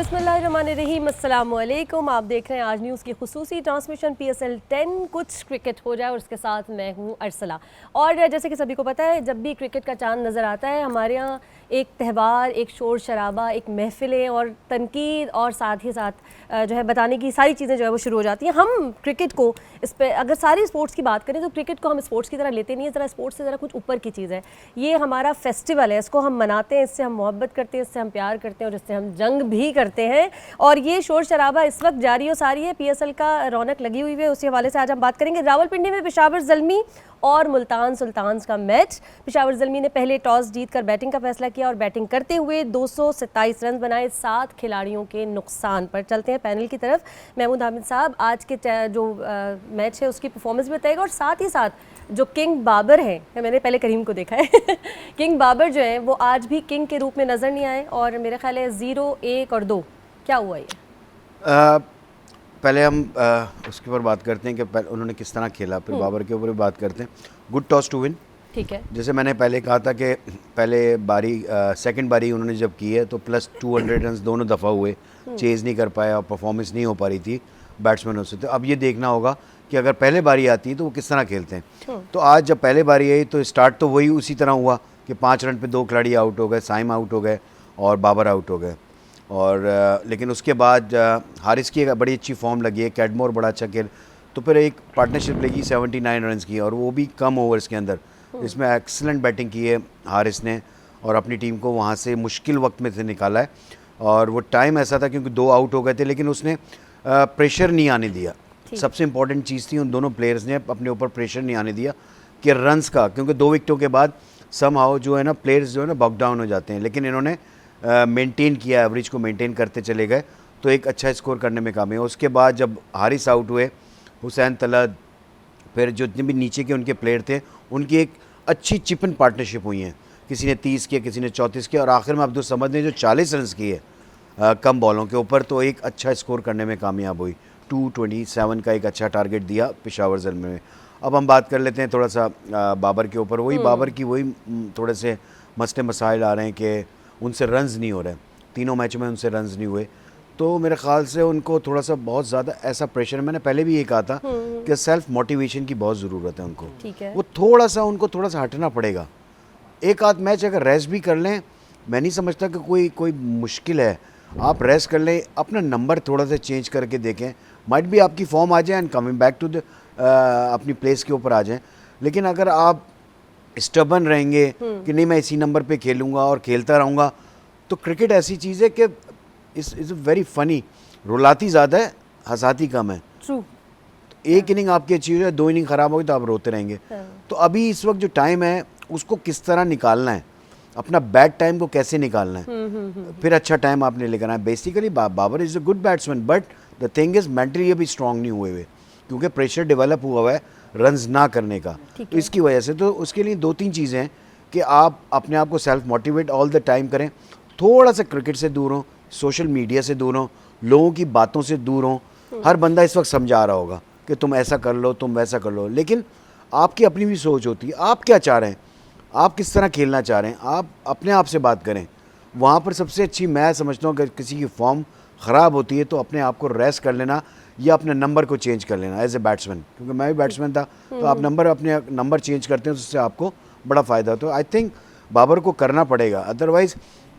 बिस्मिल्लाहिर्रहमानिर्रहीम, अस्सलाम वालेकुम। आप देख रहे हैं आज न्यूज़ की खुसूसी ट्रांसमिशन PSL 10 कुछ क्रिकेट हो जाए, और उसके साथ मैं हूँ अरसला। और जैसे कि सभी को पता है, जब भी क्रिकेट का चांद नज़र आता है हमारे यहाँ एक त्यौहार, एक शोर शराबा, एक महफिलें और तनकीद, और साथ ही साथ जो है बताने की सारी चीज़ें जो है वो शुरू हो जाती हैं। हम क्रिकेट को इस पर अगर सारी स्पोर्ट्स की बात करें तो क्रिकेट को हम स्पोर्ट्स की तरह लेते नहीं है, ज़रा स्पोर्ट्स से ज़रा कुछ ऊपर की चीज़ है। ये हमारा फेस्टिवल है, इसको हम मनाते हैं, इससे हम मोहब्बत करते हैं, इससे हम प्यार करते हैं और इससे हम जंग भी करते हैं। और ये शोर शराबा इस वक्त जारी और सारी है, PSL का रौनक लगी हुई है, उसी हवाले से आज हम बात करेंगे। रावलपिंडी में पेशावर ज़ल्मी और मुल्तान सुल्तान्स का मैच। पेशावर ज़ल्मी ने पहले टॉस जीतकर बैटिंग का फैसला किया और बैटिंग करते हुए 227 रन बनाए 7 खिलाड़ियों के नुकसान पर। चलते हैं पैनल की तरफ। महमूद हामिद साहब, आज के जो मैच है उसकी परफॉर्मेंस भी बताएगा, और साथ ही साथ जो किंग बाबर हैं, मैंने पहले करीम को देखा है किंग बाबर जो है वो आज भी किंग के रूप में नज़र नहीं आए, और मेरा ख्याल है 0, 1 और 2 क्या हुआ ये? पहले हम उसके ऊपर बात करते हैं कि उन्होंने किस तरह खेला, फिर बाबर के ऊपर भी बात करते हैं। गुड टॉस टू विन, ठीक है। जैसे मैंने पहले कहा था कि पहले बारी सेकंड बारी उन्होंने जब की है तो प्लस 200 रन दोनों दफ़ा हुए, चेज़ नहीं कर पाया और परफॉर्मेंस नहीं हो पा रही थी बैट्समैनों से। तो अब ये देखना होगा कि अगर पहले बारी आती है तो वो किस तरह खेलते हैं। तो आज जब पहले बारी आई तो स्टार्ट तो वही उसी तरह हुआ कि 5 रन पे 2 खिलाड़ी आउट हो गए, साइम आउट हो गए और बाबर आउट हो गए। और लेकिन उसके बाद हारिस की एक बड़ी अच्छी फॉर्म लगी है, कैडमोर बड़ा अच्छा खेल, तो फिर एक पार्टनरशिप लगी 79 रन की, और वो भी कम ओवर्स के अंदर। इसमें एक्सीलेंट बैटिंग की है हारिस ने और अपनी टीम को वहाँ से मुश्किल वक्त में से निकाला है। और वो टाइम ऐसा था क्योंकि 2 आउट हो गए थे, लेकिन उसने प्रेशर नहीं आने दिया। सबसे इंपॉर्टेंट चीज़ थी, उन दोनों प्लेयर्स ने अपने ऊपर प्रेशर नहीं आने दिया कि रन्स का, क्योंकि 2 विकेटों के बाद समहाउ जो है ना प्लेयर्स जो है ना बॉक डाउन हो जाते हैं, लेकिन इन्होंने मेंटेन किया, एवरेज को मेंटेन करते चले गए, तो एक अच्छा स्कोर करने में कामयाब। उसके बाद जब हारिस आउट हुए, हुसैन तलत, फिर जो जितने भी नीचे के उनके प्लेयर थे, उनकी एक अच्छी चिपन पार्टनरशिप हुई है। किसी ने 30 किया, किसी ने 34 किया, और आखिर में अब्दुल समद ने जो 40 रन किए कम बॉलों के ऊपर, तो एक अच्छा स्कोर करने में कामयाब हुई। 227 का एक अच्छा टारगेट दिया पेशावर ज़ल्मी में। अब हम बात कर लेते हैं थोड़ा सा बाबर के ऊपर। वही बाबर की वही थोड़े से मसले मसाइल आ रहे हैं कि उनसे रन्स नहीं हो रहे, तीनों मैचों में उनसे रन्स नहीं हुए। तो मेरे ख्याल से उनको थोड़ा सा बहुत ज़्यादा ऐसा प्रेशर, मैंने पहले भी ये कहा था कि सेल्फ मोटिवेशन की बहुत ज़रूरत है उनको। ठीक है। वो उनको थोड़ा सा हटना पड़ेगा। एक आध मैच अगर रेस्ट भी कर लें, मैं नहीं समझता कि कोई मुश्किल है। आप रेस्ट कर लें, अपना नंबर थोड़ा सा चेंज करके देखें, माइट भी आपकी फॉर्म आ जाए and coming back to the अपनी प्लेस के ऊपर आ जाएं। लेकिन अगर आप स्टबन रहेंगे कि नहीं मैं इसी नंबर पे खेलूंगा और खेलता रहूँगा, तो क्रिकेट ऐसी चीज़ है कि इज़ वेरी फ़नी, रुलाती ज़्यादा है, हंसाती कम है। ट्रू। एक इनिंग आपकी अच्छी हो जाए, 2 इनिंग ख़राब होगी तो आप रोते रहेंगे। तो अभी इस वक्त जो टाइम है उसको किस तरह निकालना है, अपना बैड टाइम को कैसे निकालना है, फिर अच्छा टाइम आपने लेकर आना है। Basically Babar is a good batsman, but the thing is mentally अभी स्ट्रॉन्ग नहीं हुए क्योंकि प्रेशर डेवलप हुआ है रन्स ना करने का। तो इसकी वजह से तो उसके लिए 2-3 चीज़ें हैं कि आप अपने आप को self motivate all the time करें, थोड़ा सा क्रिकेट से दूर हों, सोशल मीडिया से दूर हों, लोगों की बातों से दूर हों। हर बंदा इस वक्त समझा रहा होगा कि तुम ऐसा कर लो, तुम वैसा कर लो, लेकिन आपकी अपनी भी सोच होती है। आप क्या चाह रहे हैं, आप किस तरह खेलना चाह रहे हैं, आप अपने आप से बात करें। वहाँ पर सबसे अच्छी मैं समझता हूँ, अगर किसी की फॉर्म ख़राब होती है तो अपने आप को रेस्ट कर लेना या अपने नंबर को चेंज कर लेना एज ए बैट्समैन, क्योंकि मैं भी बैट्समैन था। तो आप अपने नंबर चेंज करते हैं तो उससे आपको बड़ा फ़ायदा। तो आई थिंक बाबर को करना पड़ेगा, अदरवाइज़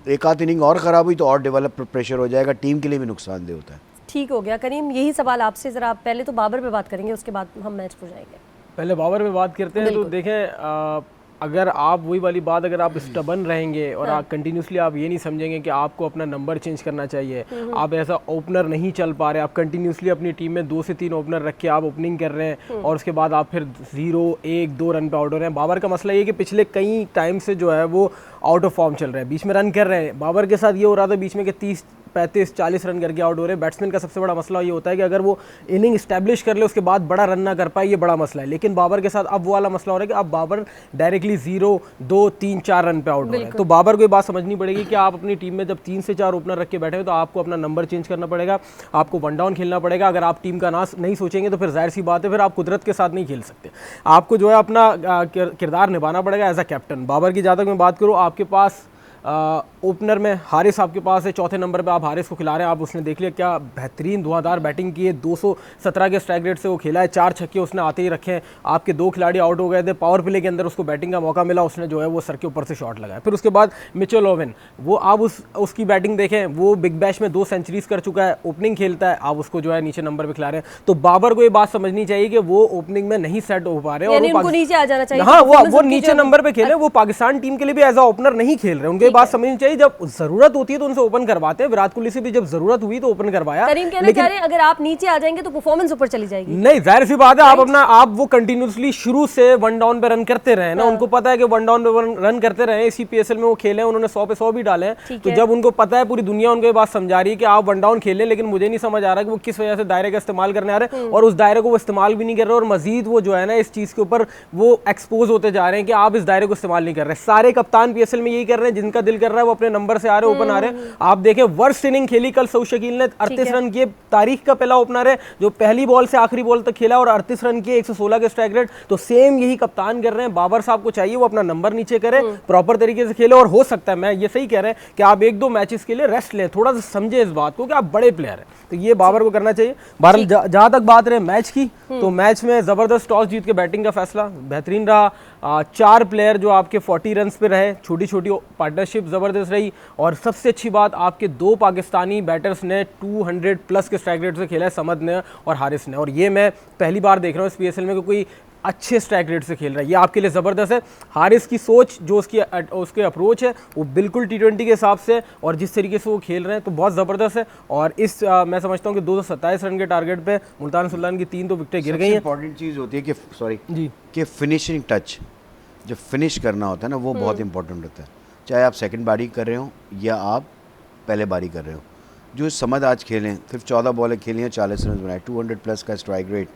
एक आध इनिंग और ख़राब हुई तो और डेवलप प्रेशर हो जाएगा, टीम के लिए भी नुकसानदेह होता है। ठीक हो गया करीम, यही सवाल आपसे, ज़रा पहले तो बाबर पे बात करेंगे, उसके बाद हम मैच पर जाएंगे। पहले बाबर पे बात करते हैं। तो देखें, अगर आप वही वाली बात, अगर आप स्टबन रहेंगे और आप कंटिन्यूसली आप ये नहीं समझेंगे कि आपको अपना नंबर चेंज करना चाहिए, आप ऐसा ओपनर नहीं चल पा रहे, आप कंटिन्यूसली अपनी टीम में 2 से 3 ओपनर रख के आप ओपनिंग कर रहे हैं और उसके बाद आप फिर 0, 1, 2 रन पे आउट हो रहे हैं। बाबर का मसला ये कि पिछले कई टाइम से जो है वो आउट ऑफ फॉर्म चल रहे हैं, बीच में रन कर रहे हैं। बाबर के साथ ये हो रहा था बीच में कि 30, 35, 40 रन करके आउट हो रहे हैं। बैट्समैन का सबसे बड़ा मसला ये होता है कि अगर वो इनिंग इस्टेब्लिश कर ले उसके बाद बड़ा रन ना कर पाए, ये बड़ा मसला है। लेकिन बाबर के साथ अब वो वाला मसला हो रहा है कि अब बाबर डायरेक्टली 0, 2, 3, 4 रन पे आउट हो रहे हैं। तो बाबर को ये बात समझनी पड़ेगी कि आप अपनी टीम में जब 3 से 4 ओपनर रख के बैठे हो तो आपको अपना नंबर चेंज करना पड़ेगा, आपको 1 डाउन खेलना पड़ेगा। अगर आप टीम का नाश नहीं सोचेंगे तो फिर जाहिर सी बात है, फिर आप कुदरत के साथ नहीं खेल सकते। आपको जो है अपना किरदार निभाना पड़ेगा एज अ कैप्टन। बाबर की जहाँ तक मैं बात करूँ, आपके पास ओपनर में हारिस आपके पास है, चौथे नंबर पे आप हारिस को खिला रहे हैं। आप उसने देख लिया क्या बेहतरीन धुआंधार बैटिंग की है, 217 के स्ट्राइक रेट से वो खेला है, 4 छक्के उसने आते ही रखे हैं। आपके 2 खिलाड़ी आउट हो गए थे, पावर प्ले के अंदर उसको बैटिंग का मौका मिला, उसने जो है वो सर के ऊपर से शॉट लगाया। फिर उसके बाद मिचेल ओवन, वो आप उसकी बैटिंग देखें, वो बिग बैश में 2 सेंचुरीज कर चुका है, ओपनिंग खेलता है, आप उसको जो है नीचे नंबर पे खिला रहे हैं। तो बाबर को ये बात समझनी चाहिए कि वो ओपनिंग में नहीं सेट हो पा रहे हैं और उनको नीचे आ जाना चाहिए। हाँ, वो नीचे नंबर पे खेले, वो पाकिस्तान टीम के लिए भी एज अ ओपनर नहीं खेल रहे। उनको ये बात समझनी चाहिए, जब जरूरत होती है तो उनसे ओपन करवाते हैं। विराट कोहली से भी जब जरूरत हुई तो ओपन करवाया। करीम कहना चाह रहे हैं अगर आप नीचे आ जाएंगे तो परफॉर्मेंस ऊपर चली जाएगी। नहीं, जाहिर सी बात है, आप वो कंटिन्यूसली शुरू से 1 डाउन पे रन करते रहे ना। उनको पता है कि 1 डाउन पे रन करते रहे, इसी पीएसएल में वो खेले, उन्होंने 100 पे 100 भी डाले हैं। तो जब उनको पता है, पूरी दुनिया उनको ये बात समझा रही है कि आप 1 डाउन खेलें, लेकिन मुझे नहीं समझ आ रहा कि वो किस वजह से दायरे का इस्तेमाल करने आ रहे हैं और उस दायरे को वो इस्तेमाल भी नहीं कर रहे, और मजीद वो जो है ना इस चीज के ऊपर वो एक्सपोज होते जा रहे हैं कि आप इस दायरे को इस्तेमाल नहीं कर रहे। सारे कप्तान पीएसएल में यही कर रहे हैं, जिनका दिल कर रहा है वो अपने नंबर से आ रहे हैं, ओपन आ रहे हैं। आप देखें वर्स्ट इनिंग खेली कल सऊद शकील ने, 38 रन किए, तारीख का पहला ओपनर है जो पहली बॉल से आखिरी बॉल तक खेला और 38 रन किए, 116 के स्ट्राइक रेट। तो सेम यही कप्तान कर रहे हैं। बाबर साहब को चाहिए वो अपना नंबर नीचे करे, प्रॉपर तरीके से खेले, और हो सकता है, मैं ये सही कह रहे हैं कि आप 1-2 मैचेस के लिए रेस्ट लें, थोड़ा सा समझे इस बात को कि आप बड़े प्लेयर हैं। तो ये बाबर को करना चाहिए। बहरहाल जहां तक बात रहे मैच की, तो मैच में जबरदस्त टॉस जीत के बैटिंग का फैसला बेहतरीन रहा। 4 प्लेयर जो आपके 40 रन पे रहे, छोटी छोटी पार्टनरशिप जबरदस्त रही, और सबसे अच्छी बात आपके 2 पाकिस्तानी बैटर्स ने 200 प्लस के स्ट्राइक रेट से खेला है, समद ने और हारिस ने। और ये मैं पहली बार देख रहा हूँ इस पीएसएल में कि कोई अच्छे स्ट्राइक रेट से खेल रहा है। ये आपके लिए ज़बरदस्त है। हारिस की सोच, जो उसके अप्रोच है, वो बिल्कुल T20 के हिसाब से, और जिस तरीके से वो खेल रहे हैं तो बहुत ज़बरदस्त है। और मैं समझता हूँ कि 227 रन के टारगेट पे मुल्तान सुल्तान की 3 तो विकेटें गिर गई हैं। इंपॉर्टेंट चीज़ होती है कि जी, कि फिनिशिंग टच, जो फिनिश करना होता है ना, वो बहुत इंपॉर्टेंट होता है। चाहे आप सेकंड बारी कर रहे हो या आप पहले बारी कर रहे हो। जो समद आज खेलें, सिर्फ 14 बॉलें खेली हैं, 40 रन बनाए, 200 प्लस का स्ट्राइक रेट,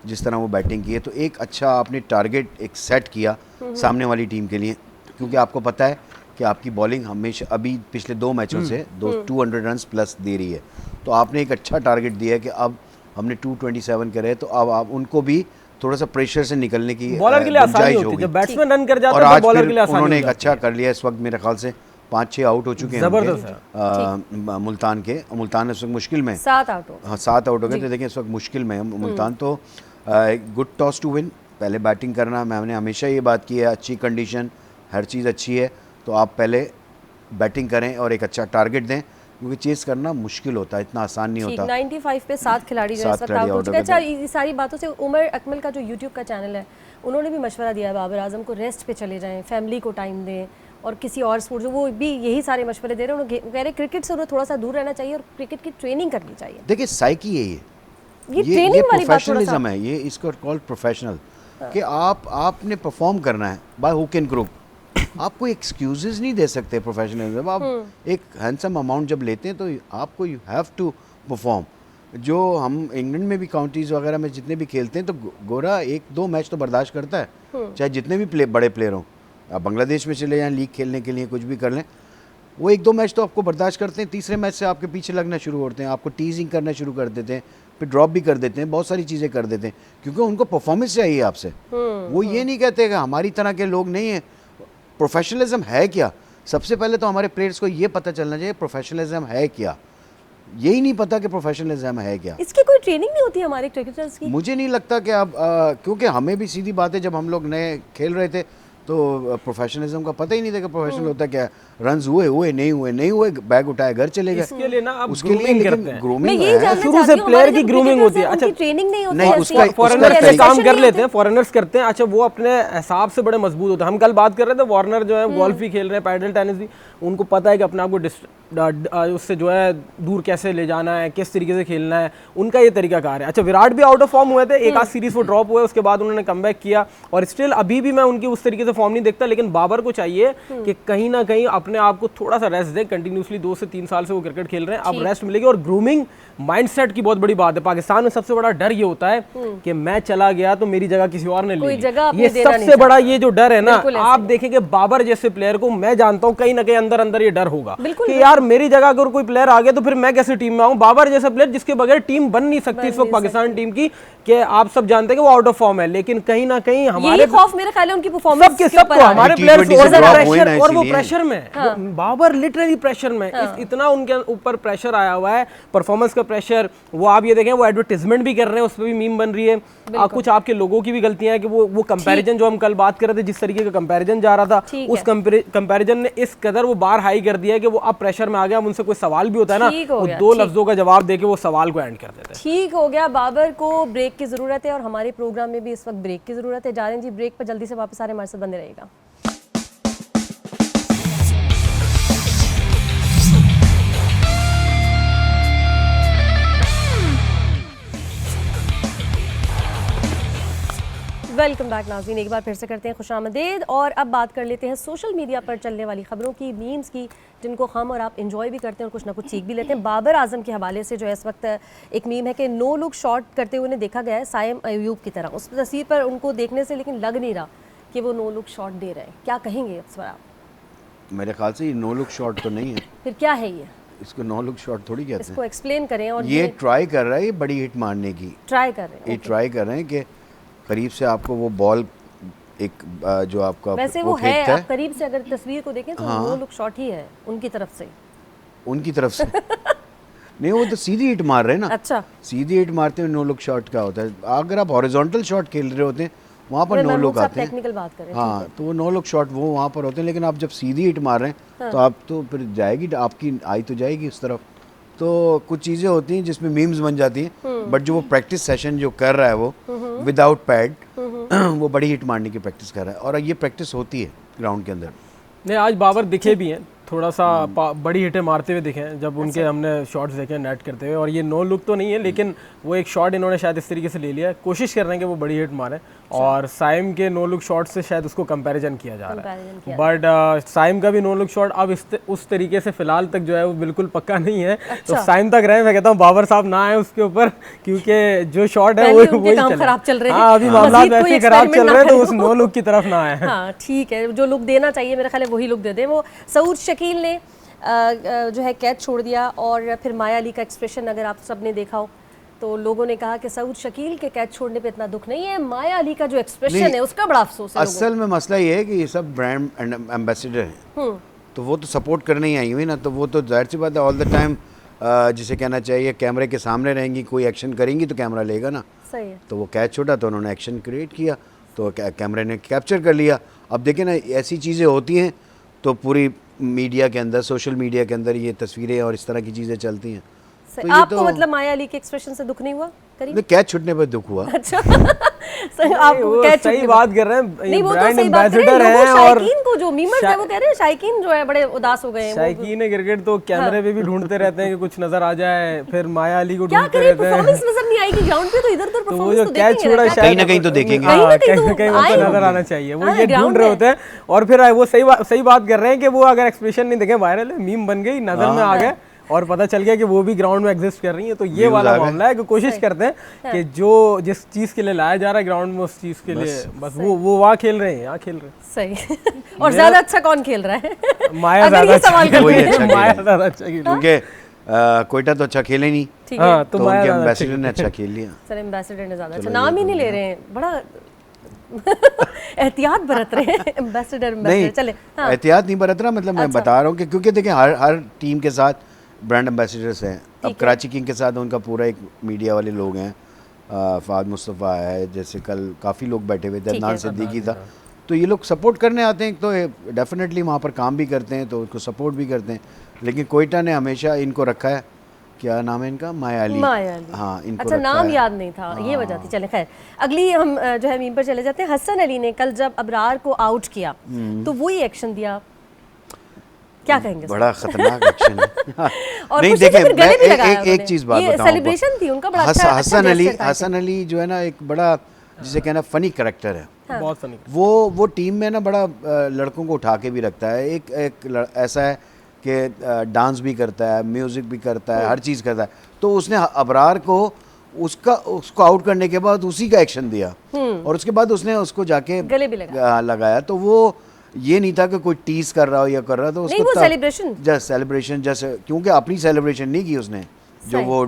जिस तरह वो बैटिंग की है, तो एक अच्छा आपने टारगेट एक सेट किया सामने वाली टीम के लिए, क्योंकि आपको पता है कि आपकी बॉलिंग हमेशा अभी पिछले 2 मैचों से 200 रन प्लस दे रही है। तो आपने एक अच्छा टारगेट दिया है कि अब हमने 227 करे, तो अब आप उनको भी थोड़ा सा प्रेशर से निकलने की बॉलर के लिए आसानी होती है जब बैट्समैन रन कर जाता है, तो बॉलर के लिए आसानी उन्होंने एक अच्छा कर लिया। इस वक्त मेरे ख्याल से 5-6 आउट हो चुके हैं मुल्तान के। मुल्तान इस वक्त मुश्किल में 7 आउट हो, हाँ 7 आउट हो गए। तो देखिए इस वक्त मुश्किल में है मुल्तान। तो गुड टॉस टू विन, पहले बैटिंग करना, मैंने हमेशा ये बात की है, अच्छी कंडीशन, हर चीज़ अच्छी है, तो आप पहले बैटिंग करें और एक अच्छा टारगेट दें, क्योंकि चेस करना मुश्किल होता है, इतना आसान नहीं होता। 95 पे 7 खिलाड़ी जो है इस वक्त आउट हो चुके हैं। अच्छा, ये सारी बातों से उमर अकमल का जो यूट्यूब का चैनल है, उन्होंने भी मशवरा दिया है बाबर आजम को, रेस्ट पे चले जाएं, फैमिली को टाइम दें, और किसी और स्पोर्ट्स, वो भी यही सारे मशवरे दे रहे हैं। उन्होंने कह रहे क्रिकेट से उन्हें थोड़ा सा दूर रहना चाहिए और क्रिकेट की ट्रेनिंग करनी चाहिए। देखिए साइकी है ये ट्रेनिंग वाली बात थोड़ा सा, है ये, इसको कॉल्ड प्रोफेशनल, कि आपने परफॉर्म करना है बाय हुक एंड क्रुक। आप कोई एक्सक्यूजेस नहीं दे सकते प्रोफेशनलिज्म। आप एक हैंडसम अमाउंट जब लेते हैं तो आपको यू हैव टू परफॉर्म। जो हम इंग्लैंड में भी काउंटीज़ वगैरह में जितने भी खेलते हैं, तो गोरा 1-2 मैच तो बर्दाश्त करता है, चाहे जितने भी बड़े प्लेयर हों। आप बांग्लादेश में चले जाएँ लीग खेलने के लिए, कुछ भी कर लें, वो 1-2 मैच तो आपको बर्दाश्त करते हैं। तीसरे मैच से आपके पीछे लगना शुरू होते हैं, आपको टीजिंग करना शुरू कर देते हैं, फिर ड्रॉप भी कर देते हैं, बहुत सारी चीज़ें कर देते हैं, क्योंकि उनको परफॉर्मेंस चाहिए आपसे। वो ये नहीं कहते कि हमारी तरह के लोग नहीं हैं। प्रोफेशनलिज्म है क्या? सबसे पहले तो हमारे प्लेयर्स को ये पता चलना चाहिए प्रोफेशनलिज्म है क्या। यही नहीं पता कि प्रोफेशनलिज्म है क्या। इसकी कोई ट्रेनिंग नहीं होती हमारे क्रिकेटर्स की? मुझे नहीं लगता कि आप क्योंकि हमें भी सीधी बात है, जब हम लोग नए खेल रहे थे तो प्रोफेशनलिज्म का पता ही नहीं था कि प्रोफेशनल होता क्या। रन्स हुए नहीं हुए, बैग उठाए घर चले गए। इसके लिए ना आप उसके लिए ग्रूमिंग शुरू से प्लेयर की ग्रूमिंग होती है। अच्छा, ट्रेनिंग नहीं होती नहीं, उसका फॉरेनर्स से काम कर लेते हैं, फॉरेनर्स करते हैं। अच्छा, वो अपने हिसाब से बड़े मजबूत होते हैं। हम कल बात कर रहे थे, वार्नर जो है गोल्फ भी खेल रहे हैं, पैडल टेनिस भी, उनको पता है कि अपने आप को उससे जो है दूर कैसे ले जाना है, किस तरीके से खेलना है, उनका ये तरीका कार है। अच्छा, विराट भी आउट ऑफ फॉर्म हुए थे, एक आध सीरीज वो ड्रॉप हुए, उसके बाद उन्होंने कमबैक किया, और स्टिल अभी भी मैं उनकी उस तरीके से फॉर्म नहीं देखता। लेकिन बाबर को चाहिए कि कहीं ना कहीं अपने आप को थोड़ा सा रेस्ट दें। कंटिन्यूसली 2 से 3 साल से वो क्रिकेट खेल रहे हैं, अब रेस्ट मिलेगी। और ग्रूमिंग माइंडसेट की बहुत बड़ी बात है। पाकिस्तान में सबसे बड़ा डर ये होता है कि मैं चला गया तो मेरी जगह किसी और ने ले ली। ये सबसे बड़ा ये जो डर है ना, आप देखेंगे बाबर जैसे प्लेयर को, मैं जानता हूं कहीं ना कहीं अंदर अंदर ये डर होगा कि यार यार मेरी जगह अगर कोई प्लेयर आ गया तो फिर मैं कैसे टीम में आऊं। बाबर जैसा प्लेयर जिसके बगैर टीम बन नहीं सकती इस वक्त पाकिस्तान टीम की, कि आप सब जानते हैं कि वो आउट ऑफ फॉर्म है, लेकिन कहीं ना कहीं हमारे खौफ मेरे ख्याल है उनकी परफॉर्मेंस के सबको ऊपर हमारे प्लेयर्स प्रेशर, और वो प्रेशर में हाँ। बाबर लिटरली प्रेशर में इतना उनके ऊपर प्रेशर आया हुआ है, परफॉर्मेंस का प्रेशर। वो आप ये देखें वो एडवर्टाइजमेंट भी कर रहे हैं, उस पर भी मीम बन रही है। कुछ आपके लोगों की भी गलतियां हैं कि वो कंपैरिजन जो हम कल बात कर रहे थे, जिस तरीके का कंपैरिजन जा रहा था, उस कंपैरिजन ने इस कदर वो बार हाई कर दिया है कि वो अब प्रेशर में आ गया। उनसे कोई सवाल भी होता है ना, वो 2 लफ्जों का जवाब देके वो सवाल को एंड कर देते हैं। ठीक हो गया, बाबर को ब्रेक की जरूरत है और हमारे प्रोग्राम में भी इस वक्त ब्रेक की जरूरत है। जा रहे हैं जी ब्रेक पर, जल्दी से वापस आ रहे हैं, हमारे साथ बने रहिएगा। वेलकम बैक नाज़रीन, एक बार फिर से करते हैं खुशामदीद और अब बात कर लेते हैं सोशल मीडिया पर चलने वाली खबरों की, मीम्स की, जिनको हम और आप एंजॉय भी करते हैं और कुछ ना कुछ सीख भी लेते हैं। बाबर आजम के हवाले से जो है इस वक्त एक मीम है कि नो लुक शॉट करते हुए उन्हें देखा गया है साइम अयूब की तरह। उस तस्वीर पर उनको देखने से लेकिन लग नहीं रहा कि वो नो लुक शॉट दे रहे हैं। क्या कहेंगे इस पर आप? मेरे ख्याल से ये नो लुक शॉट तो नहीं है, फिर क्या है ये? इसको नो लुक शॉट थोड़ी कहते इसको हैं। एक्सप्लेन करें। और ये ट्राई कर रहा है, ये बड़ी हिट मारने की ट्राई कर रहे हैं। ये ट्राई कर रहे हैं कि करीब से आपको वो बॉल एक जो आपका वैसे वो है, फेंकता आप करीब से अगर तस्वीर को देखें तो नो लुक शॉट ही है उनकी तरफ से। उनकी तरफ से नहीं, वो तो सीधी हिट मार रहे हैं ना। अच्छा, सीधी हिट मारते हुए नो लुक शॉट क्या होता है? अगर आप हॉरिजॉन्टल शॉट खेल रहे होते हैं वहाँ पर नो लुक आते हैं, टेक्निकल बात कर रहे हैं। हाँ, तो वो नो लुक शॉट वो वहाँ पर होते हैं। लेकिन आप जब सीधी हिट मार रहे हैं तो आप तो फिर जाएगी, आपकी आई तो जाएगी उस तरफ। तो कुछ चीज़ें होती हैं जिसमें मीम्स बन जाती हैं, बट जो वो प्रैक्टिस सेशन जो कर रहा है वो विदाउट पैड वो बड़ी हिट मारने की प्रैक्टिस कर रहा है और ये प्रैक्टिस होती है ग्राउंड के अंदर। नहीं, आज बाबर दिखे भी हैं, थोड़ा सा बड़ी हिटें मारते हुए दिखे हैं जब उनके हमने शॉट्स देखे नेट करते हुए। और ये नो लुक तो नहीं है, लेकिन वो एक शॉट इन्होंने शायद इस तरीके से ले लिया है, कोशिश कर रहे हैं कि वो बड़ी हिट मारे। और साइम के नो लुक शॉट से शायद उसको कंपैरिजन किया जा रहा है, बट साइम का भी नो लुक शॉट अब उस तरीके से फिलहाल तक जो है वो बिल्कुल पक्का नहीं है। तो साइम तक रहे, मैं कहता हूँ बाबर साहब ना आए उसके ऊपर, क्योंकि जो शॉट है वो खराब चल रहे हैं। हाँ, अभी मामला वैसे खराब चल रहे हैं, तो उस नो लुक की तरफ ना आए। हाँ ठीक है, जो लुक देना चाहिए मेरे ख्याल है वही लुक दे दें। वो सऊद शकील ने जो है कैच छोड़ दिया और फिर माया अली का एक्सप्रेशन अगर आप सब ने देखा हो तो लोगों ने कहा कि सऊद शकील के कैच छोड़ने पे इतना दुख नहीं है, माया अली का जो एक्सप्रेशन है उसका बड़ा अफसोस है। असल में मसला ये है कि ये सब ब्रांड एम्बेसडर हैं, तो वो तो सपोर्ट करने ही आई हुई ना, तो वो तो जाहिर सी बात है ऑल द टाइम जिसे कहना चाहिए कैमरे के सामने रहेंगी, कोई एक्शन करेंगी तो कैमरा लेगा ना। सही है। तो वो कैच छोड़ा तो उन्होंने एक्शन क्रिएट किया, तो कैमरे ने कैप्चर कर लिया। अब देखें ना, ऐसी चीज़ें होती हैं तो पूरी मीडिया के अंदर, सोशल मीडिया के अंदर ये तस्वीरें और इस तरह की चीज़ें चलती हैं। तो आपको मतलब माया अली के एक्सप्रेशन से दुख नहीं हुआ? नहीं, कैच छूटने पर दुख हुआ। अच्छा आप कैच सही बात कर रहे हैं, नहीं वो तो ब्रांड सही बात कर रहे एम्बेसडर हैं। हैं। और शायकीन को जो मीमर्स है वो कह रहे हैं शायकीन जो है बड़े उदास हो गए हैं। शायकीन क्रिकेट तो कैमरे पे भी ढूंढते रहते हैं कि कुछ नजर आ जाए, फिर माया अली को क्या ढूंढते करें, रहते हैं। परफॉर्मेंस नजर नहीं आएगी ग्राउंड पे तो इधर उधर तो वो परफॉर्मेंस जो तो कैच देखेंगे छोड़ा ना, कहीं ना कहीं तो देखेंगे, कहीं तो नजर आना चाहिए। वो ये ढूंढ रहे होते हैं और फिर वो सही बात कर रहे हैं कि वो अगर एक्सप्रेशन नहीं देखे, वायरल है, मीम बन गई, नजर में आ गए और पता चल गया कि वो भी ग्राउंड में एग्जिस्ट कर रही है। तो ये वाला मामला है कि कोशिश करते हैं कि जो जिस चीज़ के लिए लाया जा रहा है ग्राउंड में, उस चीज़ के लिए बस वो वहाँ खेल रहे हैं, यहाँ खेल रहे हैं। सही। और ज्यादा अच्छा कौन खेल रहा है? माया ज्यादा अच्छा, माया ज्यादा अच्छा क्योंकि कोयटा तो अच्छा खेले नहीं, हाँ, तो उनके एम्बेसडर ने अच्छा खेल लिया। सर एम्बेसडर ने ज्यादा अच्छा, नाम ही नहीं ले रहे हैं, बड़ा एहतियात बरत रहे हैं एम्बेसडर। चले एहतियात नहीं बरत रहा, मतलब मैं बता रहा हूँ कि क्योंकि देखिए हर टीम के साथ ब्रांड एम्बेसडर्स हैं। अब कराची किंग के साथ उनका पूरा एक मीडिया वाले लोग हैं, फाद मुस्तफ़ा है, जैसे कल काफ़ी लोग बैठे हुए थे, अदनान सिद्दीकी था, तो ये लोग सपोर्ट करने आते हैं, तो डेफिनेटली वहाँ पर काम भी करते हैं, तो उसको सपोर्ट भी करते हैं। लेकिन कोयटा ने हमेशा इनको रखा है, क्या नाम है इनका? माया अली। हाँ, इनको अच्छा नाम याद नहीं था, ये वजह थी। चले खैर, अगली हम जो है मीम पर चले जाते हैं। हसन अली ने कल जब अबरार को आउट किया तो वही एक्शन दिया, क्या कहेंगे? बड़ा खतरनाक एक्शन है। और नहीं देखिए, एक चीज बात बताऊं, सेलिब्रेशन थी उनका बड़ा अच्छा। हसन अली जो है ना, एक बड़ा जिसे कहना फनी कैरेक्टर है, बहुत फनी। वो टीम में ना बड़ा लड़कों को उठा के भी रखता है। एक ऐसा है कि डांस भी करता है, म्यूजिक भी करता है, हर चीज़ करता है। तो उसने अबरार को उसको आउट करने के बाद उसी का एक्शन दिया और उसके बाद उसने उसको जाके गले भी लगाया। तो वो ये नहीं था कि कोई टीज कर रहा हो या कर रहा, तो नहीं, वो सेलिब्रेशन, जस्ट सेलिब्रेशन, जैसे क्योंकि अपनी सेलिब्रेशन नहीं की उसने, जो वो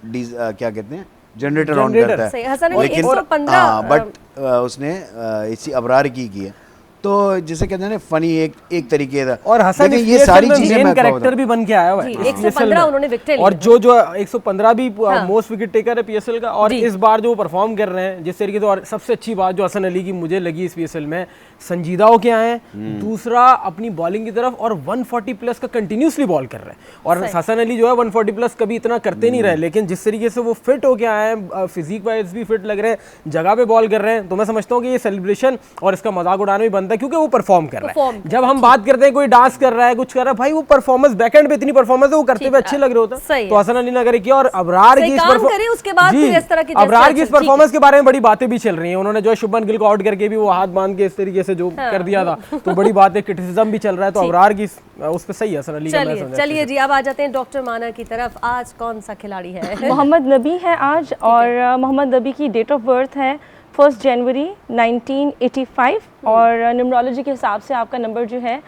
क्या कहते हैं जनरेटर ऑन करता है, हसन अली 115, बट उसने इसी अबरार की है, तो जिसे कहते हैं ना फनी एक तरीके का। और हसन ये सारी चीजें मैं कैरेक्टर भी बन के आया हुआ है 115 उन्होंने विकेट और जो 115 भी मोस्ट विकेट टेकर है पीएसएल का, और इस बार जो परफॉर्म कर रहे हैं जिस तरीके से, और सबसे अच्छी बात जो हसन अली की मुझे लगी इस पीएसएल में, संजीदा हो के आए हैं, दूसरा अपनी बॉलिंग की तरफ, और 140 प्लस का कंटिन्यूसली बॉल कर रहे हैं। और हसन अली जो है 140 प्लस कभी इतना करते नहीं रहे, लेकिन जिस तरीके से वो फिट होके आए हैं, फिजिक वाइज भी फिट लग रहे हैं, जगह पे बॉल कर रहे हैं, तो मैं समझता हूँ कि ये सेलिब्रेशन और इसका मजाक उड़ाना भी बनता है, क्योंकि वो परफॉर्म कर रहा है। जब हम बात करते हैं कोई डांस कर रहा है, कुछ कर रहा है, भाई वो परफॉर्मेंस बैकएंड पे इतनी परफॉर्मेंस है, वो करते हुए अच्छे लग रहे होते हैं। तो हसन अली ने अगर किया, और अबरार की इस परफॉर्मेंस के बारे में बड़ी बातें भी चल रही हैं। उन्होंने जो शुभमन गिल को आउट करके भी वो हाथ बांध के इस तरीके से जो कर दिया था, तो बड़ी बात है, क्रिटिसिज्म भी चल रहा है, तो अबरार की उस पे सही है हसन अली का। चलिए जी, अब आ जाते हैं डॉक्टर माना की तरफ। आज कौन सा खिलाड़ी है? मोहम्मद नबी है आज, और मोहम्मद नबी की डेट ऑफ बर्थ है 1 जनवरी 1985, और न्यूमरोलॉजी के हिसाब से आपका नंबर जो है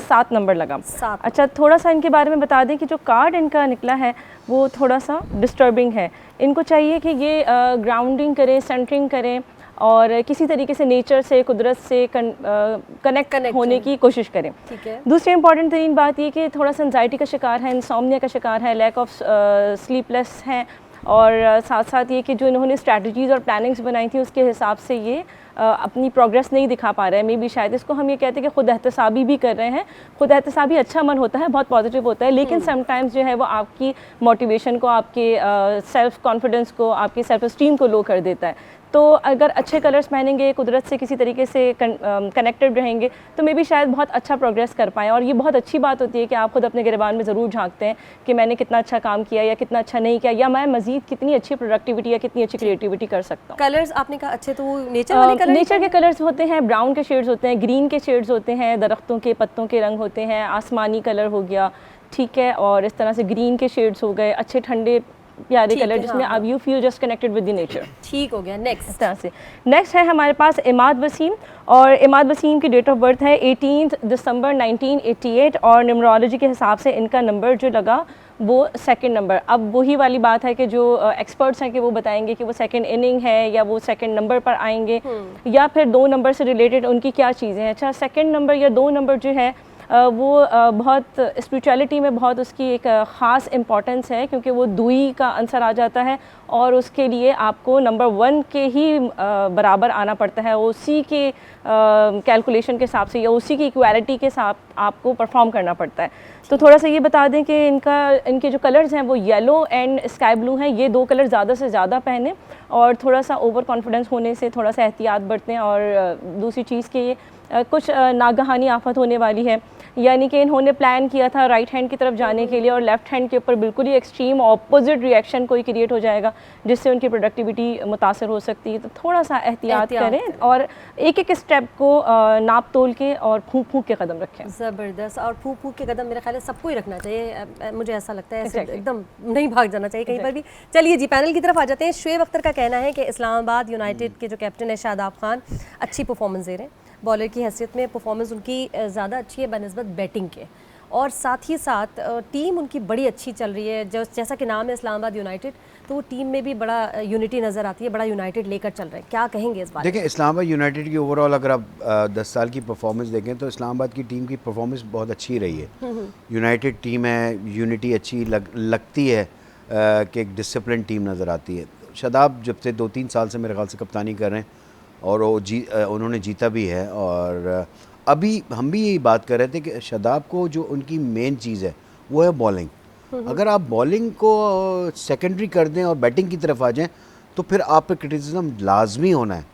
7 नंबर लगा। अच्छा, थोड़ा सा इनके बारे में बता दें कि जो कार्ड इनका निकला है वो थोड़ा सा डिस्टर्बिंग है। इनको चाहिए कि ये ग्राउंडिंग करें, सेंटरिंग करें, और किसी तरीके से नेचर से, कुदरत से कनेक्ट होने की कोशिश करें। ठीक है। दूसरी इंपॉर्टेंट तरीन बात ये कि थोड़ा सा एंजाइटी का शिकार है, इंसोम्निया का शिकार है, लैक ऑफ स्लीपलेस हैं, और साथ साथ ये कि जो इन्होंने स्ट्रैटेजीज़ और प्लानिंग्स बनाई थी उसके हिसाब से ये अपनी प्रोग्रेस नहीं दिखा पा रहे हैं। मे बी शायद इसको हम ये कहते हैं कि खुद एहतसाबी भी कर रहे हैं। खुद एहतसाबी अच्छा मन होता है, बहुत पॉजिटिव होता है, लेकिन समटाइम्स जो है वो आपकी मोटिवेशन को, आपके सेल्फ कॉन्फिडेंस को, आपकी सेल्फ एस्टीम को लो कर देता है। तो अगर अच्छे कलर्स पहनेंगे, कुदरत से किसी तरीके से कनेक्टेड रहेंगे, तो मे बी शायद बहुत अच्छा प्रोग्रेस कर पाएँ। और ये बहुत अच्छी बात होती है कि आप खुद अपने गिरबान में ज़रूर झांकते हैं कि मैंने कितना अच्छा काम किया या कितना अच्छा नहीं किया, या मैं मज़ीद कितनी अच्छी प्रोडक्टिविटी या कितनी अच्छी क्रिएटिविटी कर सकता हूँ। कलर्स आपने कहा अच्छे, तो वो नेचर वाले कलर, नेचर के कलर्स होते हैं, ब्राउन के शेड्स होते हैं, ग्रीन के शेड्स होते हैं, दरख्तों के पत्तों के रंग होते हैं, आसमानी कलर हो गया, ठीक है, और इस तरह से ग्रीन के शेड्स हो गए, अच्छे ठंडे प्यारे कलर जिसमें अब you feel just connected with the nature. ठीक हो गया। नेक्स्ट इस तरह से नेक्स्ट है हमारे पास इमाद वसीम, और इमाद वसीम की डेट ऑफ बर्थ है 18 दिसंबर 1988, और न्यूमरोलॉजी के हिसाब से इनका नंबर जो लगा वो 2nd नंबर। अब वही वाली बात है कि जो एक्सपर्ट्स हैं कि वो बताएंगे कि वो 2nd इनिंग है या वो 2nd नंबर पर आएंगे, या फिर 2 नंबर से रिलेटेड उनकी क्या चीज़ें हैं। अच्छा, 2nd नंबर या 2 नंबर जो है वो बहुत स्पिरिचुअलिटी में बहुत उसकी एक ख़ास इम्पॉर्टेंस है, क्योंकि वो दुई का आंसर आ जाता है, और उसके लिए आपको नंबर 1 के ही बराबर आना पड़ता है, उसी के कैलकुलेशन के हिसाब से या उसी की इक्वालिटी के साथ आपको परफॉर्म करना पड़ता है। तो थोड़ा सा ये बता दें कि इनके जो कलर्स हैं वो येलो एंड स्काई ब्लू हैं। ये 2 कलर ज़्यादा से ज़्यादा पहने, और थोड़ा सा ओवर कॉन्फिडेंस होने से थोड़ा सा एहतियात बरतें। और दूसरी चीज़ कि कुछ नागहानी आफत होने वाली है, यानी कि इन्होंने प्लान किया था राइट हैंड की तरफ जाने के लिए, और लेफ़्ट हैंड के ऊपर बिल्कुल ही एक्सट्रीम ऑपोजिट रिएक्शन कोई क्रिएट हो जाएगा, जिससे उनकी प्रोडक्टिविटी मुतासर हो सकती है। तो थोड़ा सा एहतियात करें, और एक एक स्टेप को नाप तोल के और फूंक फूंक के कदम रखें। ज़बरदस्त। और फूंक फूंक के कदम मेरे ख्याल है सबको ही रखना चाहिए, मुझे ऐसा लगता है, ऐसे एकदम नहीं भाग जाना चाहिए कहीं पर भी। चलिए जी, पैनल की तरफ आ जाते हैं। शुएब अख्तर का कहना है कि इस्लामाबाद यूनाइटेड के जो कैप्टन है शादाब खान अच्छी परफॉर्मेंस दे रहे हैं, बॉलर की हैसियत में परफॉर्मेंस उनकी ज़्यादा अच्छी है बनिस्बत बैटिंग के, और साथ ही साथ टीम उनकी बड़ी अच्छी चल रही है। जैसा कि नाम है इस्लामाबाद यूनाइटेड, तो वो टीम में भी बड़ा यूनिटी नज़र आती है, बड़ा यूनाइटेड लेकर चल रहे हैं। क्या कहेंगे इस बारे में? देखिए, इस्लामाबाद यूनाइटेड की ओवरऑल अगर आप 10 साल की परफॉर्मेंस देखें तो इस्लामाबाद की टीम की परफॉर्मेंस बहुत अच्छी रही है। यूनाइटेड टीम है, यूनिटी अच्छी लगती है, कि एक डिसिप्लिन टीम नज़र आती है। शादाब जब से 2-3 साल से मेरे ख्याल से कप्तानी कर रहे हैं, और वो उन्होंने जीता भी है। और अभी हम भी यही बात कर रहे थे कि शादाब को जो उनकी मेन चीज़ है वो है बॉलिंग। अगर आप बॉलिंग को सेकेंडरी कर दें और बैटिंग की तरफ आ जाएं, तो फिर आप पे क्रिटिसिज्म लाजमी होना है,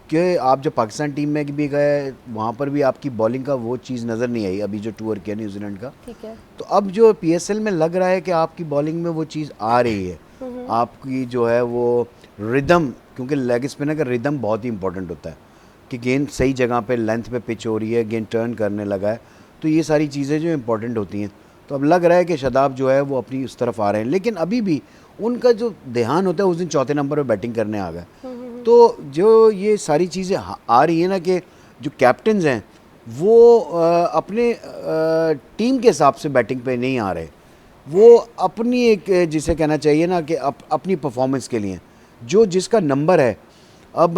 कि आप जब पाकिस्तान टीम में भी गए वहाँ पर भी आपकी बॉलिंग का वो चीज़ नज़र नहीं आई, अभी जो टूर किया न्यूजीलैंड का। ठीक है। तो अब जो PSL में लग रहा है कि आपकी बॉलिंग में वो चीज़ आ रही है, आपकी जो है वो रिदम, क्योंकि लेग स्पिनर का रिदम बहुत ही इंपॉर्टेंट होता है कि गेंद सही जगह पे लेंथ पे पिच हो रही है, गेंद टर्न करने लगा है, तो ये सारी चीज़ें जो इंपॉर्टेंट होती हैं। तो अब लग रहा है कि शादाब जो है वो अपनी उस तरफ आ रहे हैं, लेकिन अभी भी उनका जो ध्यान होता है उस दिन 4थे नंबर पर बैटिंग करने आ गए। तो जो ये सारी चीज़ें आ रही है ना, कि जो कैप्टन्स हैं वो अपने टीम के हिसाब से बैटिंग पे नहीं आ रहे, वो अपनी एक जिसे कहना चाहिए ना कि अपनी परफॉर्मेंस के लिए जो जिसका नंबर है। अब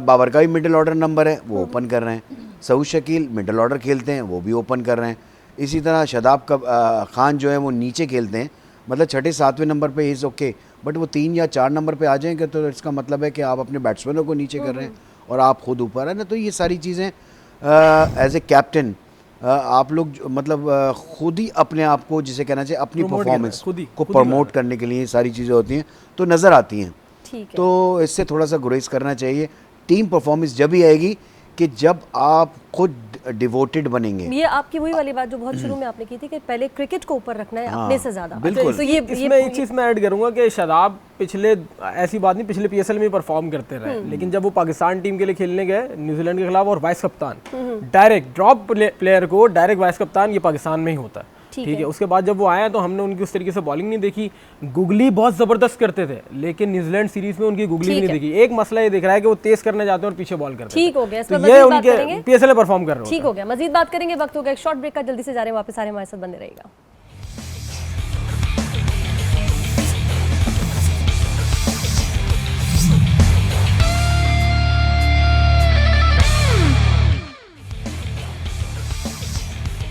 बाबर का भी मिडिल ऑर्डर नंबर है, वो ओपन कर रहे हैं। सऊद शकील मिडिल ऑर्डर खेलते हैं, वो भी ओपन कर रहे हैं। इसी तरह शादाब का खान जो है वो नीचे खेलते हैं, मतलब छठे सातवें नंबर पे इज़ ओके, बट वो 3 या 4 नंबर पे आ जाएंगे तो इसका मतलब है कि आप अपने बैट्समैनों को नीचे कर रहे हैं और आप खुद ऊपर है ना। तो ये सारी चीज़ें एज ए कैप्टन आप लोग मतलब खुद ही अपने आप को जिसे कहना चाहिए अपनी परफॉर्मेंस को प्रमोट करने के लिए ये सारी चीज़ें होती हैं तो नज़र आती हैं। ठीक है। तो इससे थोड़ा सा गुरेज करना चाहिए। टीम परफॉर्मेंस जब ही आएगी कि जब आप खुद डिवोटेड बनेंगे। ये आपकी वही वाली बात जो बहुत शुरू में आपने की थी कि पहले क्रिकेट को ऊपर रखना है अपने से ज्यादा। बिल्कुल। तो ये इसमें एक चीज़ मैं ऐड करूंगा कि शादाब पिछले ऐसी बात नहीं पिछले पीएसएल में परफॉर्म करते रहे, लेकिन जब वो पाकिस्तान टीम के लिए खेलने गए न्यूजीलैंड के खिलाफ और वाइस कप्तान डायरेक्ट ड्रॉप प्लेयर को डायरेक्ट वाइस कप्तान ये पाकिस्तान में ही होता है। ठीक है। उसके बाद जब वो आया तो हमने उनकी उस तरीके से बॉलिंग नहीं देखी। गुगली बहुत जबरदस्त करते थे लेकिन न्यूजीलैंड सीरीज में उनकी गुगली भी नहीं देखी। एक मसला ये दिख रहा है कि वो तेज करने जाते हैं और पीछे बॉल करते हैं। ठीक हो गया, तो ये उनके पीएसएल परफॉर्म कर रहे हैं। ठीक हो गया, मजीद बात करेंगे, वक्त हो गया एक शॉर्ट ब्रेक का, जल्दी से जा रहे हैं वापस आ रहे हैं, हमारे साथ बने रहेगा।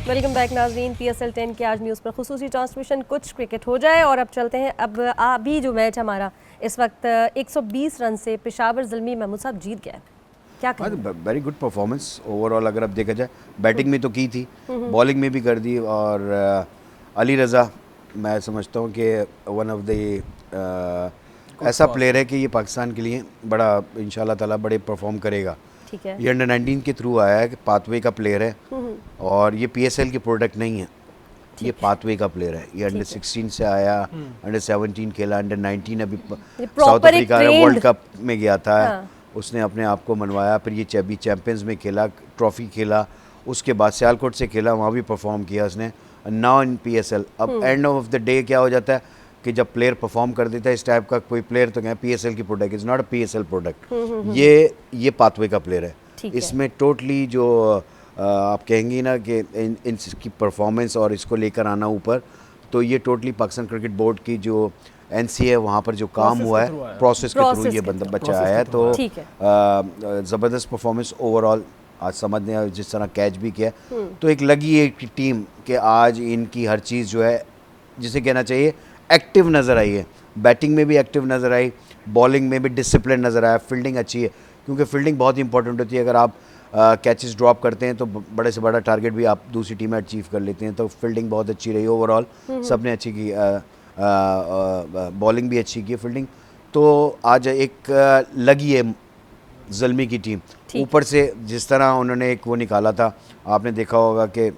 वेलकम बैक नाजरीन। PSL 10 के आज न्यूज़ पर खुसूसी ट्रांसमिशन कुछ क्रिकेट हो जाए और अब चलते हैं। अब अभी जो मैच हमारा इस वक्त 120 रन से पेशावर ज़ल्मी महमूद साहब जीत गया है, क्या कहें? वेरी गुड परफॉर्मेंस ओवरऑल अगर अब देखा जाए। बैटिंग में तो की थी, बॉलिंग में भी कर दी और अली रज़ा मैं समझता हूँ कि वन ऑफ द ऐसा प्लेयर है कि ये पाकिस्तान के लिए बड़ा इंशाल्लाह ताला बड़े परफॉर्म करेगा। ठीक है। ये अंडर 19 के थ्रू आया है कि पाथवे का प्लेयर है और ये PSL की प्रोडक्ट नहीं है, ये पाथवे का प्लेयर है। ये अंडर 16 से आया, अंडर 17 खेला, अंडर 19 अभी साउथ अफ्रीका वर्ल्ड कप में गया था। उसने अपने आप को मनवाया, फिर ये अभी चैंपियंस में खेला, ट्रॉफी खेला, उसके बाद सियालकोट से खेला, वहाँ भी परफॉर्म किया उसने। Now in PSL। अब एंड ऑफ द डे क्या हो जाता है कि जब प्लेयर परफॉर्म कर देता है इस टाइप का कोई प्लेयर तो क्या PSL की product, is not a PSL product. ये पाथवे का प्लेयर है। इसमें टोटली जो आप कहेंगी ना कि इनकी परफॉर्मेंस और इसको लेकर आना ऊपर, तो ये टोटली पाकिस्तान क्रिकेट बोर्ड की जो NC है वहाँ पर जो काम हुआ है प्रोसेस के थ्रू ये बंदा बच्चा आया है। तो ज़बरदस्त परफॉर्मेंस ओवरऑल आज समझने, जिस तरह कैच भी किया तो एक लगी एक टीम कि आज इनकी हर चीज़ जो है जिसे कहना चाहिए एक्टिव नज़र आई है। बैटिंग में भी एक्टिव नज़र आई, बॉलिंग में भी डिसिप्लिन नज़र आया, फील्डिंग अच्छी है क्योंकि फील्डिंग बहुत इंपॉर्टेंट होती है। अगर आप कैचेस ड्रॉप करते हैं तो बड़े से बड़ा टारगेट भी आप दूसरी टीम में अचीव कर लेते हैं। तो फील्डिंग बहुत अच्छी रही ओवरऑल, सब ने अच्छी की, बॉलिंग भी अच्छी की, फील्डिंग तो आज एक लगी है ज़ल्मी की टीम। ऊपर से जिस तरह उन्होंने एक वो निकाला था, आपने देखा होगा कि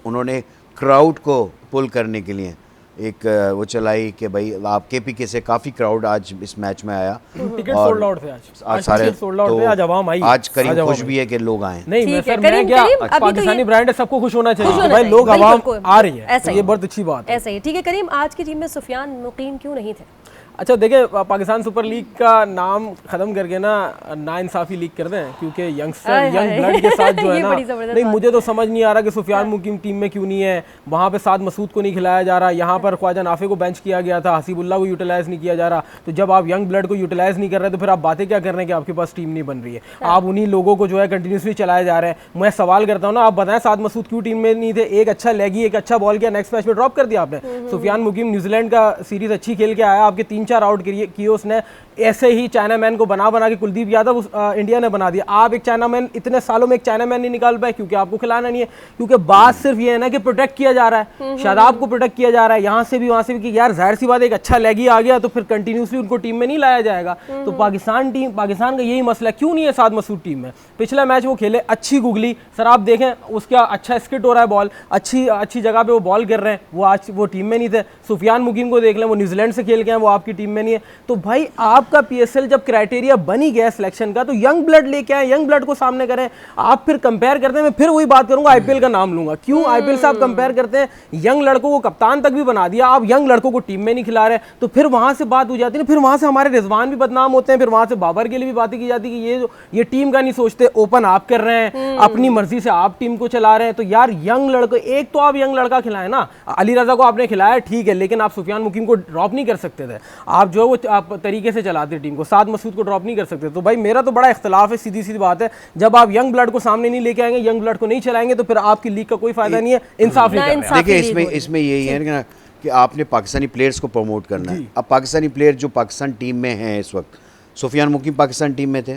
उन्होंने क्राउड को पुल करने के लिए एक वो चलाई कि भाई आप KPK से काफ़ी क्राउड आज इस मैच में आया। टिकट सोल्ड आउट थे आज सारे सोल्ड आउट थे, आज आवाम आई, आज करीम खुश भी है कि लोग आए। नहीं मैं सर मैं क्या पाकिस्तानी ब्रांड है, सबको खुश होना चाहिए भाई, लोग आवाम आ रही है, ये बहुत अच्छी बात है। ऐसा ही ठीक है। करीम, आज की टीम में सुफियान मुकीम क्यों नहीं थे? अच्छा देखिए, पाकिस्तान सुपर लीग का नाम खत्म करके ना इंसाफी लीग कर दें, क्योंकि यंगस्टर यंग ब्लड के साथ जो है ना, नहीं मुझे तो समझ नहीं आ रहा कि सुफियान मुकीम टीम में क्यों नहीं है। वहाँ पे साद मसूद को नहीं खिलाया जा रहा, यहाँ पर ख्वाजा नाफे को बेंच किया गया था, हसीबुल्लाह को यूटिलाइज नहीं किया जा रहा। तो जब आप यंग ब्लड को यूटिलाइज नहीं कर रहे तो फिर आप बातें क्या कर रहे हैं कि आपके पास टीम नहीं बन रही है। आप उन्हीं लोगों को जो है कंटिन्यूसली चलाए जा रहे हैं। मैं सवाल करता हूँ ना, आप बताएं साद मसूद क्यों टीम में नहीं थे? एक अच्छा लेगी, एक अच्छा बॉल किया, नेक्स्ट मैच में ड्रॉप कर दिया आपने। सुफियान मुकीम न्यूजीलैंड का सीरीज अच्छी खेल के आया, आपके 3-4 आउट किए उसने, ऐसे ही चाइना मैन को बना के कुलदीप यादव इंडिया ने बना दिया। आप एक चाइना मैन, इतने सालों में एक चाइना मैन नहीं निकाल पाए क्योंकि आपको खिलाना नहीं है। क्योंकि बात सिर्फ ये है ना कि प्रोटेक्ट किया जा रहा है, शादाब को प्रोटेक्ट किया जा रहा है, यहाँ से भी वहाँ से भी, कि यार जाहिर सी बात एक अच्छा लेगी आ गया तो फिर कंटिन्यूसली उनको टीम में नहीं लाया जाएगा। तो पाकिस्तान का यही मसला, क्यों नहीं है साद मसूद टीम में? पिछला मैच वो खेले, अच्छी गुगली सर, आप देखें उसका अच्छा स्किट हो रहा है, बॉल अच्छी जगह पे वो बॉल कर रहे हैं, वो आज वो टीम में नहीं थे। सुफियान मुकीम को देख लें, वो न्यूजीलैंड से खेल के हैं, वो आपके आपकी टीम में नहीं है, तो भाई आपका पीएसएल जब क्राइटेरिया बन ही गया सिलेक्शन का, तो यंग ब्लड लेके आए, यंग ब्लड को सामने करें। आप फिर कंपेयर करते हैं, मैं फिर वही बात करूंगा, आईपीएल का नाम लूंगा, क्यों आईपीएल से आप कंपेयर करते हैं, यंग लड़कों को कप्तान तक भी बना दिया, आप यंग लड़कों को टीम में नहीं खिला रहे, तो फिर वहां से बात हो जाती है, फिर वहां से हमारे रिजवान भी बदनाम होते हैं, फिर वहां से बाबर के लिए भी बातें की जाती है कि ये टीम का नहीं सोचते, ओपन आप कर रहे हैं, अपनी मर्जी से आप टीम को चला रहे हैं। तो यार यंग लड़के, एक तो आप यंग लड़का खिलाए ना, अली रजा को आपने खिलाया ठीक है, लेकिन आप सुफियान मुकीम को ड्रॉप नहीं कर सकते थे, आप जो वो आप तरीके से चलाते टीम को, साद मसूद को ड्रॉप नहीं कर सकते। तो भाई मेरा तो बड़ा इख्तलाफ है, सीधी सीधी बात है, जब आप यंग ब्लड को सामने नहीं लेके आएंगे, यंग ब्लड को नहीं चलाएंगे, तो फिर आपकी लीग का कोई फायदा नहीं है, इंसाफ नहीं कर रहे हैं। देखिए इसमें यही है ना कि आपने पाकिस्तानी प्लेयर्स को प्रमोट करना है। अब पाकिस्तानी प्लेयर जो पाकिस्तान टीम में हैं इस वक्त, सुफियान मुकीम पाकिस्तान टीम में थे,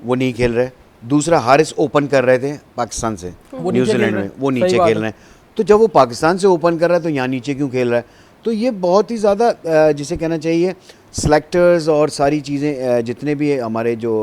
वो नहीं खेल रहे। दूसरा हारिस ओपन कर रहे थे पाकिस्तान से न्यूजीलैंड में, वो नीचे खेल रहे हैं। तो जब वो पाकिस्तान से ओपन कर रहा है तो यहाँ नीचे क्यों खेल रहा है? तो ये बहुत ही ज़्यादा जिसे कहना चाहिए सिलेक्टर्स और सारी चीज़ें जितने भी हमारे जो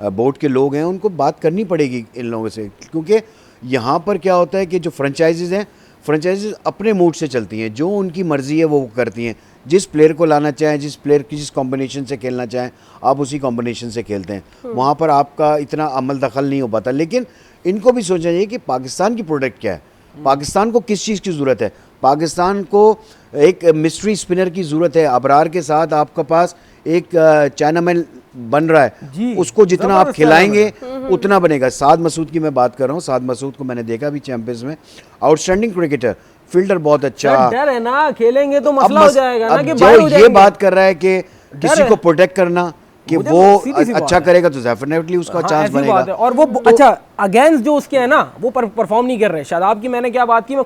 बोर्ड के लोग हैं उनको बात करनी पड़ेगी इन लोगों से, क्योंकि यहाँ पर क्या होता है कि जो फ्रेंचाइजीज़ हैं, फ्रेंचाइजीज अपने मूड से चलती हैं, जो उनकी मर्ज़ी है वो करती हैं। जिस प्लेयर को लाना चाहें, जिस प्लेयर की जिस कॉम्बिनेशन से खेलना चाहें, आप उसी कॉम्बिनेशन से खेलते हैं। वहाँ पर आपका इतना अमल दखल नहीं हो पाता। लेकिन इनको भी सोचना चाहिए कि पाकिस्तान की प्रोडक्ट क्या है, पाकिस्तान को किस चीज़ की ज़रूरत है। पाकिस्तान को एक मिस्ट्री स्पिनर की ज़रूरत है। अबरार के साथ आपके पास एक चाइनामैन बन रहा है, उसको जितना आप खिलाएंगे उतना बनेगा। साद मसूद की मैं बात कर रहा हूँ, साद मसूद को मैंने देखा भी चैंपियंस में, आउटस्टैंडिंग क्रिकेटर, फील्डर बहुत अच्छा। डर है ना, खेलेंगे तो मसला हो जाएगा ना कि जो ये बात कर रहा है कि किसी को प्रोटेक्ट करना कि वो अच्छा करेगा तो डेफिनेटली उसका चांस बनेगा। और वो अच्छा अगेंस्ट जो उसके है ना, वो परफॉर्म नहीं कर रहे। शादाब की मैंने क्या बात की, मैं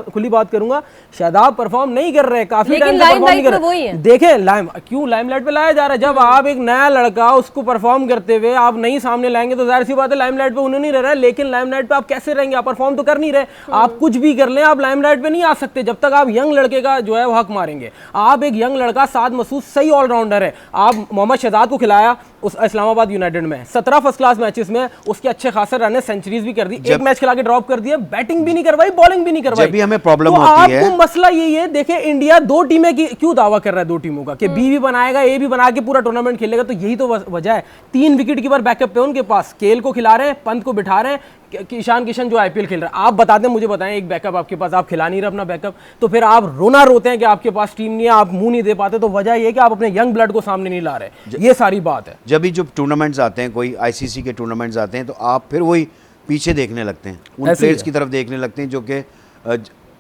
खुली बात करूंगा, शादाब परफॉर्म नहीं कर रहे, काफी टाइम से परफॉर्म नहीं कर रहे। देखें क्यों लाइमलाइट पे लाया जा रहा है? जब आप एक नया लड़का उसको परफॉर्म करते हुए आप नहीं सामने लाएंगे तो जाहिर सी बात है लाइमलाइट पे उन्हें नहीं रह रहा है। लेकिन लाइमलाइट पे आप कैसे रहेंगे? आप परफॉर्म तो कर नहीं रहे, आप कुछ भी कर ले, आप लाइमलाइट पे नहीं आ सकते जब तक आप यंग लड़के का जो है वो हक मारेंगे। आप एक यंग लड़का, साद मसूद सही ऑलराउंडर है, आप मोहम्मद शहजाद को खिलाया उस इस्लामाबाद यूनाइटेड में 17 फर्स्ट क्लास मैचेस में, उसके अच्छे खासे रन है, सेंचुरीज भी कर दी, एक मैच खिला के ड्रॉप कर दिया, बैटिंग भी नहीं करवाई, बॉलिंग भी नहीं करवाई। जब भी हमें प्रॉब्लम तो होती है, आपको मसला यही है। देखिए इंडिया दो टीमें की क्यों दावा कर रहा है, दो टीमों का कि बी भी बनाएगा, ए भी बना के पूरा टूर्नामेंट खेलेगा, तो यही तो वजह है। 3 विकेट कीपर बैकअप पे उनके पास, केल को खिला रहे हैं, पंत को बिठा रहे हैं, ईशान किशन जो आईपीएल खेल रहा है। आप बता दें, मुझे बताएं, एक बैकअप आपके पास, आप खिला नहीं रहे अपना बैकअप, तो फिर आप रोना रोते हैं कि आपके पास टीम नहीं है, आप मुंह नहीं दे पाते। तो वजह यह है कि आप अपने यंग ब्लड को सामने नहीं ला रहे, ये सारी बात है। जब भी जो टूर्नामेंट्स आते हैं, कोई आईसीसी के टूर्नामेंट्स आते हैं, तो आप फिर वही पीछे देखने लगते हैं, उन प्लेयर्स की तरफ देखने लगते हैं जो कि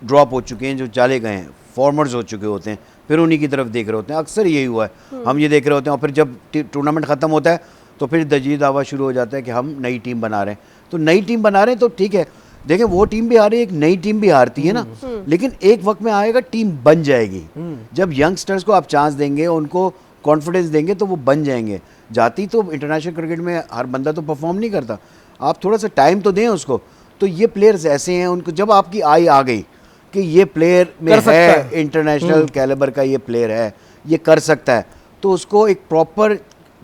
ड्रॉप हो चुके हैं, जो चले गए हैं, फॉर्मर्स हो चुके होते हैं, फिर उन्हीं की तरफ देख रहे होते हैं। अक्सर यही हुआ है, हम ये देख रहे होते हैं, और फिर जब टूर्नामेंट ख़त्म होता है तो फिर दजीद दावा शुरू हो जाता है कि हम नई टीम बना रहे हैं। तो नई टीम बना रहे हैं तो ठीक है, देखें वो टीम भी हारी, एक नई टीम भी हारती है ना, लेकिन एक वक्त में आएगा टीम बन जाएगी। जब यंगस्टर्स को आप चांस देंगे, उनको कॉन्फिडेंस देंगे, तो वो बन जाएंगे। जाती तो इंटरनेशनल क्रिकेट में हर बंदा तो परफॉर्म नहीं करता, आप थोड़ा सा टाइम तो दें उसको। तो ये प्लेयर्स ऐसे हैं, उनको जब आपकी आई आ गई कि ये प्लेयर में है, इंटरनेशनल कैलिबर का ये प्लेयर है, ये कर सकता है, तो उसको एक प्रॉपर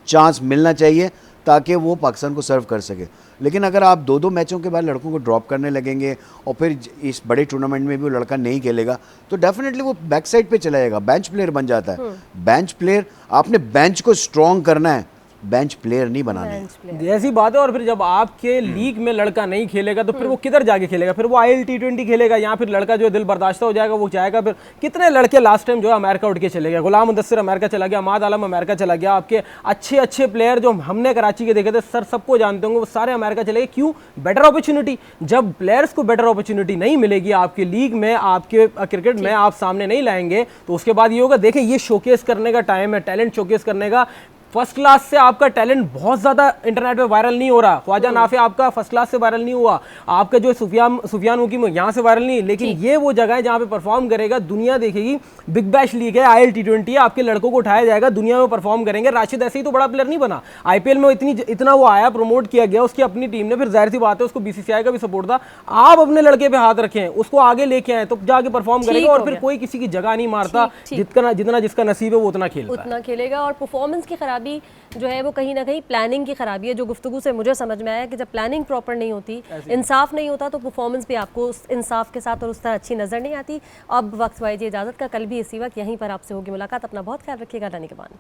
चांस मिलना चाहिए ताकि वो पाकिस्तान को सर्व कर सके। लेकिन अगर आप 2-2 मैचों के बाद लड़कों को ड्रॉप करने लगेंगे और फिर इस बड़े टूर्नामेंट में भी वो लड़का नहीं खेलेगा, तो डेफिनेटली वो बैक साइड पे चला जाएगा, बेंच प्लेयर बन जाता है। बेंच प्लेयर, आपने बेंच को स्ट्रॉन्ग करना है, बेंच प्लेयर नहीं बनाने। ऐसी बात है। और फिर जब आपके लीग में लड़का नहीं खेलेगा तो फिर वो किधर जाके खेलेगा? फिर वो IL T20 खेलेगा, या फिर लड़का जो दिल बर्दाश्त हो जाएगा वो जाएगा। फिर कितने लड़के लास्ट टाइम जो है अमेरिका उठ के चले गए, गुलाम मुदस्सिर अमेरिका चला गया, अमाद आलम अमेरिका चला गया, आपके अच्छे अच्छे प्लेयर जो हमने कराची के देखे थे, सर सबको जानते होंगे, वो सारे अमेरिका चले गए। क्यों? Better opportunity. जब प्लेयर्स को बेटर अपॉर्चुनिटी नहीं मिलेगी आपके लीग में, आपके क्रिकेट में आप सामने नहीं लाएंगे, तो उसके बाद ये होगा। देखिए ये शोकेस करने का टाइम है, टैलेंट शोकेस करने का। फर्स्ट क्लास से आपका टैलेंट बहुत ज़्यादा इंटरनेट पे वायरल नहीं हो रहा। ख्वाजा नाफे आपका फर्स्ट क्लास से वायरल नहीं हुआ, आपका जो सुफियान मुकीम यहाँ से वायरल नहीं। लेकिन ये वो जगह है जहाँ पे परफॉर्म करेगा, दुनिया देखेगी। बिग बैश लीग है, IL T20 है, आपके लड़कों को उठाया जाएगा, दुनिया में परफॉर्म करेंगे। राशिद ऐसे ही तो बड़ा प्लेयर नहीं बना, IPL में इतना वो आया, प्रमोट किया गया उसकी अपनी टीम ने, फिर जाहिर सी बात है उसको BCCI का भी सपोर्ट था। आप अपने लड़के पे हाथ रखें, उसको आगे लेके आए, तो जाके परफॉर्म करेगा। और फिर कोई किसी की जगह नहीं मारता, जितना जिसका नसीब है वो उतना खेलेगा। और परफॉर्मेंस की खराबी खराबी जो है वो कहीं ना कहीं प्लानिंग की खराबी है, जो गुफ्तगू से मुझे समझ में आया कि जब प्लानिंग प्रॉपर नहीं होती, इंसाफ नहीं होता, तो परफॉर्मेंस भी आपको उस इंसाफ के साथ और उस तरह अच्छी नज़र नहीं आती। अब वक्त वाइज इजाज़त का, कल भी इसी वक्त यहीं पर आपसे होगी मुलाकात। अपना बहुत ख्याल रखिएगा। अल्लाह निगहबान।